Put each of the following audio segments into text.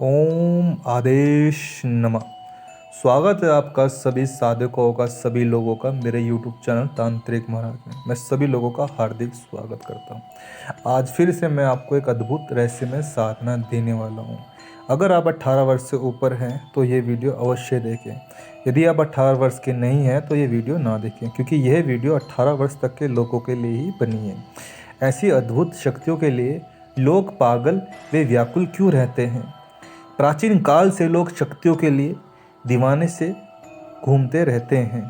ओम आदेश नमः। स्वागत है आपका सभी साधकों का, सभी लोगों का मेरे YouTube चैनल तांत्रिक महाराज में। मैं सभी लोगों का हार्दिक स्वागत करता हूं। आज फिर से मैं आपको एक अद्भुत रहस्यमय साधना देने वाला हूं। अगर आप 18 वर्ष से ऊपर हैं तो ये वीडियो अवश्य देखें। यदि आप 18 वर्ष के नहीं हैं तो ये वीडियो ना देखें, क्योंकि यह वीडियो 18 वर्ष तक के लोगों के लिए ही बनी है। ऐसी अद्भुत शक्तियों के लिए लोग पागल व व्याकुल क्यों रहते हैं? प्राचीन काल से लोग शक्तियों के लिए दीवाने से घूमते रहते हैं।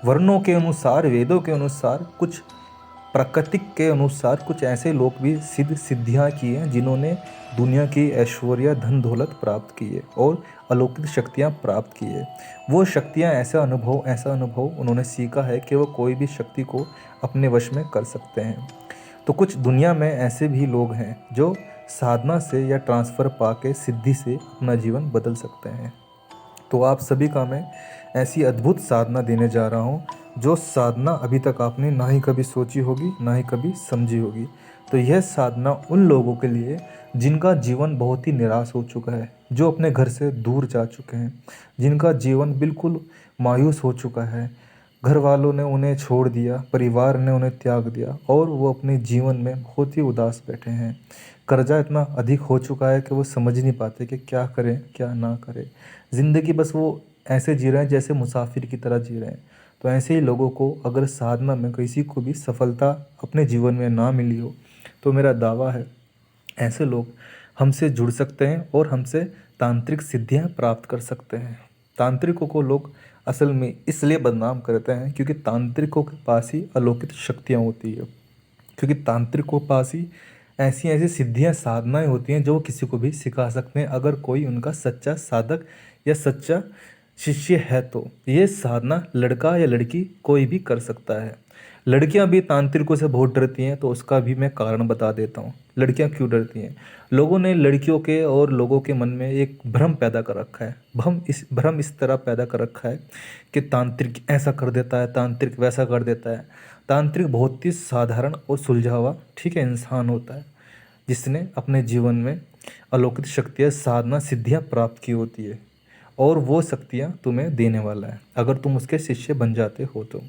वर्णों के अनुसार, वेदों के अनुसार, कुछ प्राकृतिक के अनुसार कुछ ऐसे लोग भी सिद्धियाँ की हैं जिन्होंने दुनिया की ऐश्वर्य, धन दौलत प्राप्त की है और अलौकिक शक्तियाँ प्राप्त की है। वो शक्तियाँ, ऐसा अनुभव उन्होंने सीखा है कि वो कोई भी शक्ति को अपने वश में कर सकते हैं। तो कुछ दुनिया में ऐसे भी लोग हैं जो साधना से या ट्रांसफ़र पाके सिद्धि से अपना जीवन बदल सकते हैं। तो आप सभी का मैं ऐसी अद्भुत साधना देने जा रहा हूँ, जो साधना अभी तक आपने ना ही कभी सोची होगी, ना ही कभी समझी होगी। तो यह साधना उन लोगों के लिए जिनका जीवन बहुत ही निराश हो चुका है, जो अपने घर से दूर जा चुके हैं, जिनका जीवन बिल्कुल मायूस हो चुका है। घर वालों ने उन्हें छोड़ दिया, परिवार ने उन्हें त्याग दिया और वो अपने जीवन में बहुत ही उदास बैठे हैं। कर्जा इतना अधिक हो चुका है कि वो समझ नहीं पाते कि क्या करें क्या ना करें। ज़िंदगी बस वो ऐसे जी रहे हैं जैसे मुसाफिर की तरह जी रहे हैं। तो ऐसे ही लोगों को अगर साधना में किसी को भी सफलता अपने जीवन में ना मिली हो, तो मेरा दावा है ऐसे लोग हमसे जुड़ सकते हैं और हमसे तांत्रिक सिद्धियां प्राप्त कर सकते हैं। तांत्रिकों को लोग असल में इसलिए बदनाम करते हैं क्योंकि तांत्रिकों के पास ही अलौकिक शक्तियाँ होती है, क्योंकि तांत्रिकों के पास ही ऐसी ऐसी सिद्धियां, साधनाएं होती हैं जो वो किसी को भी सिखा सकते हैं, अगर कोई उनका सच्चा साधक या सच्चा शिष्य है। तो ये साधना लड़का या लड़की कोई भी कर सकता है। लड़कियां भी तांत्रिकों से बहुत डरती हैं, तो उसका भी मैं कारण बता देता हूँ। लड़कियां क्यों डरती हैं? लोगों ने लड़कियों के और लोगों के मन में एक भ्रम पैदा कर रखा है। भ्रम इस तरह पैदा कर रखा है कि तांत्रिक ऐसा कर देता है, तांत्रिक वैसा कर देता है। तांत्रिक बहुत ही साधारण और सुलझा हुआ ठीक है इंसान होता है, जिसने अपने जीवन में अलौकिक शक्तियाँ, साधना, सिद्धियाँ प्राप्त की होती है, और वो शक्तियाँ तुम्हें देने वाला है अगर तुम उसके शिष्य बन जाते हो। तो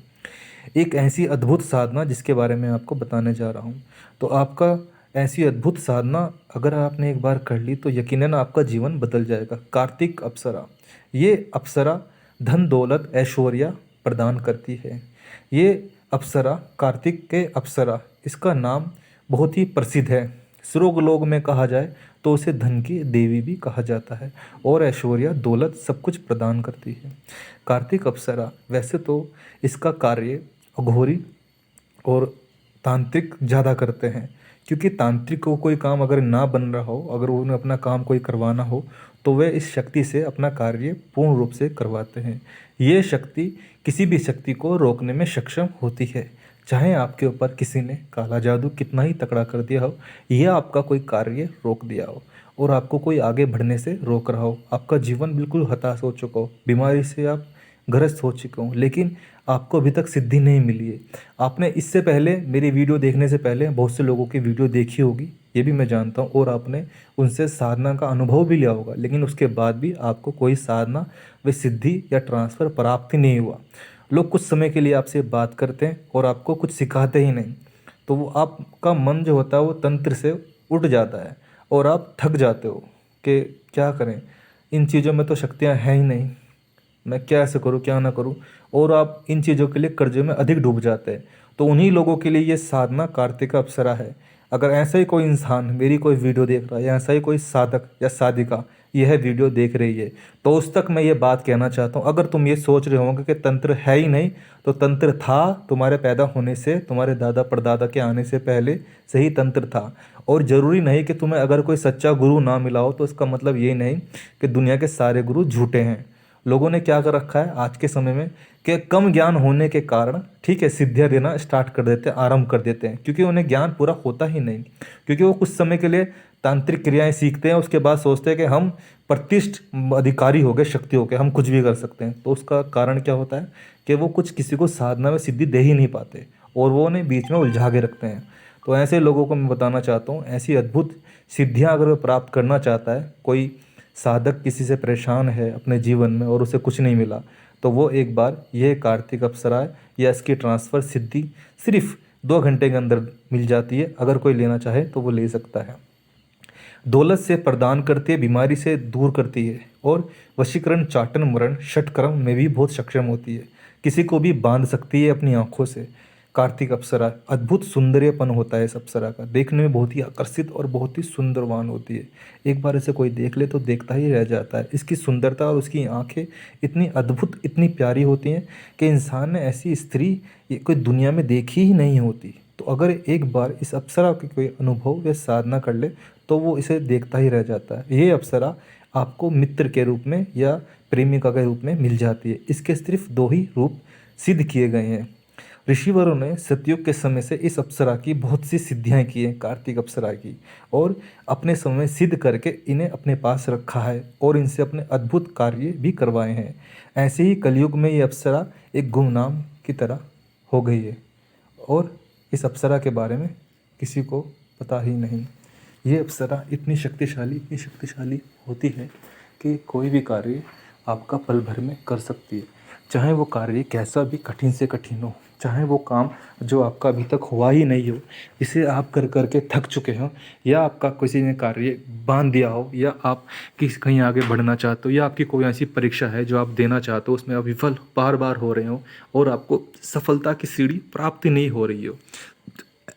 एक ऐसी अद्भुत साधना जिसके बारे में आपको बताने जा रहा हूँ। तो आपका ऐसी अद्भुत साधना अगर आपने एक बार कर ली तो यकीनन आपका जीवन बदल जाएगा। कार्तिक अप्सरा, ये अप्सरा धन दौलत ऐश्वर्य प्रदान करती है। ये अप्सरा, कार्तिक के अप्सरा, इसका नाम बहुत ही प्रसिद्ध है। स्वर्गलोक में कहा जाए तो उसे धन की देवी भी कहा जाता है और ऐश्वर्य, दौलत सब कुछ प्रदान करती है। कार्तिक अप्सरा, वैसे तो इसका कार्य अघोरी और तांत्रिक ज़्यादा करते हैं, क्योंकि तांत्रिक को कोई काम अगर ना बन रहा हो, अगर उन्हें अपना काम कोई करवाना हो, तो वे इस शक्ति से अपना कार्य पूर्ण रूप से करवाते हैं। ये शक्ति किसी भी शक्ति को रोकने में सक्षम होती है, चाहे आपके ऊपर किसी ने काला जादू कितना ही तकड़ा कर दिया हो, यह आपका कोई कार्य रोक दिया हो और आपको कोई आगे बढ़ने से रोक रहा हो, आपका जीवन बिल्कुल हताश हो चुका हो, बीमारी से आप ग्रस्त हो चुके हो, लेकिन आपको अभी तक सिद्धि नहीं मिली है। आपने इससे पहले, मेरी वीडियो देखने से पहले, बहुत से लोगों की वीडियो देखी होगी, ये भी मैं जानता हूँ, और आपने उनसे साधना का अनुभव भी लिया होगा, लेकिन उसके बाद भी आपको कोई साधना व सिद्धि या ट्रांसफ़र प्राप्त ही नहीं हुआ। लोग कुछ समय के लिए आपसे बात करते हैं और आपको कुछ सिखाते ही नहीं, तो वो आपका मन जो होता है वो तंत्र से उठ जाता है और आप थक जाते हो कि क्या करें, इन चीज़ों में तो शक्तियाँ हैं ही नहीं, मैं क्या ऐसे करूँ क्या ना करूँ, और आप इन चीज़ों के लिए कर्जे में अधिक डूब जाते हैं। तो उन्हीं लोगों के लिए ये साधना कार्तिक अप्सरा है। अगर ऐसा ही कोई इंसान मेरी कोई वीडियो देख रहा है, या ऐसा ही कोई साधक या साधिका यह वीडियो देख रही है, तो उस तक मैं ये बात कहना चाहता हूँ, अगर तुम ये सोच रहे होंगे कि तंत्र है ही नहीं, तो तंत्र था। तुम्हारे पैदा होने से, तुम्हारे दादा परदादा के आने से पहले से ही तंत्र था। और ज़रूरी नहीं कि तुम्हें अगर कोई सच्चा गुरु ना मिला हो तो इसका मतलब ये नहीं कि दुनिया के सारे गुरु झूठे हैं। लोगों ने क्या कर रखा है आज के समय में कि कम ज्ञान होने के कारण ठीक है सिद्धियाँ देना स्टार्ट कर देते हैं, आरंभ कर देते हैं, क्योंकि उन्हें ज्ञान पूरा होता ही नहीं, क्योंकि वो कुछ समय के लिए तांत्रिक क्रियाएं सीखते हैं, उसके बाद सोचते हैं कि हम प्रतिष्ठ अधिकारी हो गए, शक्ति हो गए, हम कुछ भी कर सकते हैं। तो उसका कारण क्या होता है कि वो कुछ किसी को साधना में सिद्धि दे ही नहीं पाते और वो उन्हें बीच में उलझा के रखते हैं। तो ऐसे लोगों को मैं बताना चाहता हूँ, ऐसी अद्भुत सिद्धियाँ अगर वो प्राप्त करना चाहता है कोई साधक किसी से परेशान है अपने जीवन में और उसे कुछ नहीं मिला, तो वो एक बार यह कार्तिक अप्सरा या इसकी ट्रांसफ़र सिद्धि सिर्फ 2 घंटे के अंदर मिल जाती है। अगर कोई लेना चाहे तो वो ले सकता है। दौलत से प्रदान करती है, बीमारी से दूर करती है और वशीकरण, चाटन, मरण, षटकर्म में भी बहुत सक्षम होती है। किसी को भी बांध सकती है अपनी आंखों से। कार्तिक अप्सरा अद्भुत सौंदर्यपन होता है इस अप्सरा का, देखने में बहुत ही आकर्षित और बहुत ही सुंदरवान होती है। एक बार इसे कोई देख ले तो देखता ही रह जाता है। इसकी सुंदरता और उसकी आंखें इतनी अद्भुत, इतनी प्यारी होती हैं कि इंसान ने ऐसी स्त्री ये कोई दुनिया में देखी ही नहीं होती। तो अगर एक बार इस अप्सरा की कोई अनुभव या साधना कर ले तो वो इसे देखता ही रह जाता है। ये अप्सरा आपको मित्र के रूप में या प्रेमिका के रूप में मिल जाती है। इसके सिर्फ 2 ही रूप सिद्ध किए गए हैं। ऋषिवरों ने सतयुग के समय से इस अप्सरा की बहुत सी सिद्धियां की हैं, कार्तिक अप्सरा की, और अपने समय में सिद्ध करके इन्हें अपने पास रखा है और इनसे अपने अद्भुत कार्य भी करवाए हैं। ऐसे ही कलयुग में ये अप्सरा एक गुमनाम की तरह हो गई है और इस अप्सरा के बारे में किसी को पता ही नहीं। ये अप्सरा इतनी शक्तिशाली होती है कि कोई भी कार्य आपका पल भर में कर सकती है। चाहे वो कार्य कैसा भी कठिन से कठिन हो, चाहे वो काम जो आपका अभी तक हुआ ही नहीं हो, इसे आप कर कर के थक चुके हो, या आपका किसी ने कार्य बांध दिया हो, या आप कहीं आगे बढ़ना चाहते हो, या आपकी कोई ऐसी परीक्षा है जो आप देना चाहते हो, उसमें आप विफल बार बार हो रहे हो और आपको सफलता की सीढ़ी प्राप्ति नहीं हो रही हो,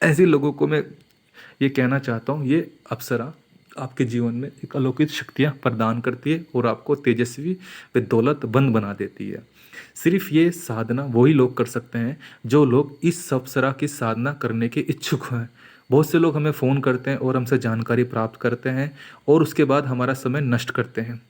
ऐसे लोगों को मैं ये कहना चाहता हूँ, ये अप्सरा आपके जीवन में एक अलौकिक शक्तियाँ प्रदान करती है और आपको तेजस्वी व दौलतमंद बना देती है। सिर्फ ये साधना वही लोग कर सकते हैं जो लोग इस अप्सरा की साधना करने के इच्छुक हैं। बहुत से लोग हमें फ़ोन करते हैं और हमसे जानकारी प्राप्त करते हैं और उसके बाद हमारा समय नष्ट करते हैं।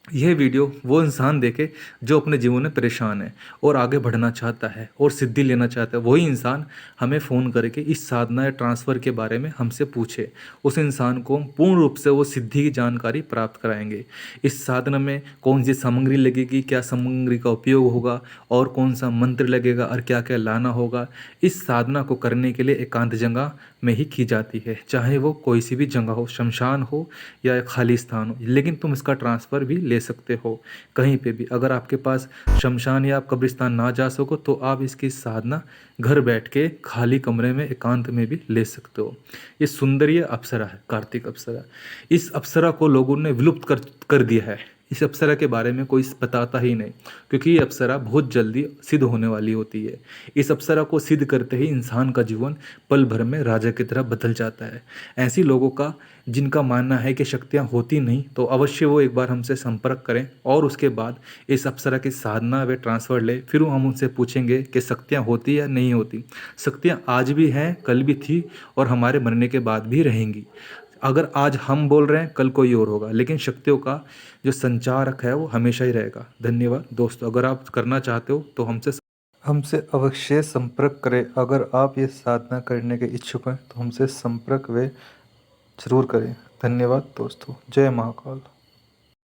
यह वीडियो वो इंसान देखे जो अपने जीवन में परेशान है और आगे बढ़ना चाहता है और सिद्धि लेना चाहता है। वही इंसान हमें फ़ोन करके इस साधना या ट्रांसफ़र के बारे में हमसे पूछे। उस इंसान को हम पूर्ण रूप से वो सिद्धि की जानकारी प्राप्त कराएंगे। इस साधना में कौन सी सामग्री लगेगी, क्या सामग्री का उपयोग होगा और कौन सा मंत्र लगेगा और क्या क्या लाना होगा, इस साधना को करने के लिए एकांत जगह में ही की जाती है। चाहे वो कोई सी भी जगह हो, शमशान हो या खाली स्थान हो, लेकिन तुम इसका ट्रांसफ़र भी ले सकते हो कहीं पे भी। अगर आपके पास शमशान या आप कब्रिस्तान ना जा सको तो आप इसकी साधना घर बैठ के खाली कमरे में एकांत में भी ले सकते हो। ये सुंदरीय अप्सरा है कार्तिक अप्सरा। इस अप्सरा को लोगों ने विलुप्त कर दिया है। इस अप्सरा के बारे में कोई बताता ही नहीं, क्योंकि ये अप्सरा बहुत जल्दी सिद्ध होने वाली होती है। इस अप्सरा को सिद्ध करते ही इंसान का जीवन पल भर में राजा की तरह बदल जाता है। ऐसी लोगों का जिनका मानना है कि शक्तियाँ होती नहीं, तो अवश्य वो एक बार हमसे संपर्क करें और उसके बाद इस अप्सरा की साधना व ट्रांसफ़र ले। फिर हम उनसे पूछेंगे कि शक्तियाँ होती या नहीं होती। शक्तियाँ आज भी हैं, कल भी थी और हमारे मरने के बाद भी रहेंगी। अगर आज हम बोल रहे हैं, कल कोई और होगा, लेकिन शक्तियों का जो संचारक है वो हमेशा ही रहेगा। धन्यवाद दोस्तों। अगर आप करना चाहते हो तो हमसे अवश्य संपर्क करें। अगर आप ये साधना करने के इच्छुक हैं तो हमसे संपर्क वे ज़रूर करें। धन्यवाद दोस्तों। जय महाकाल।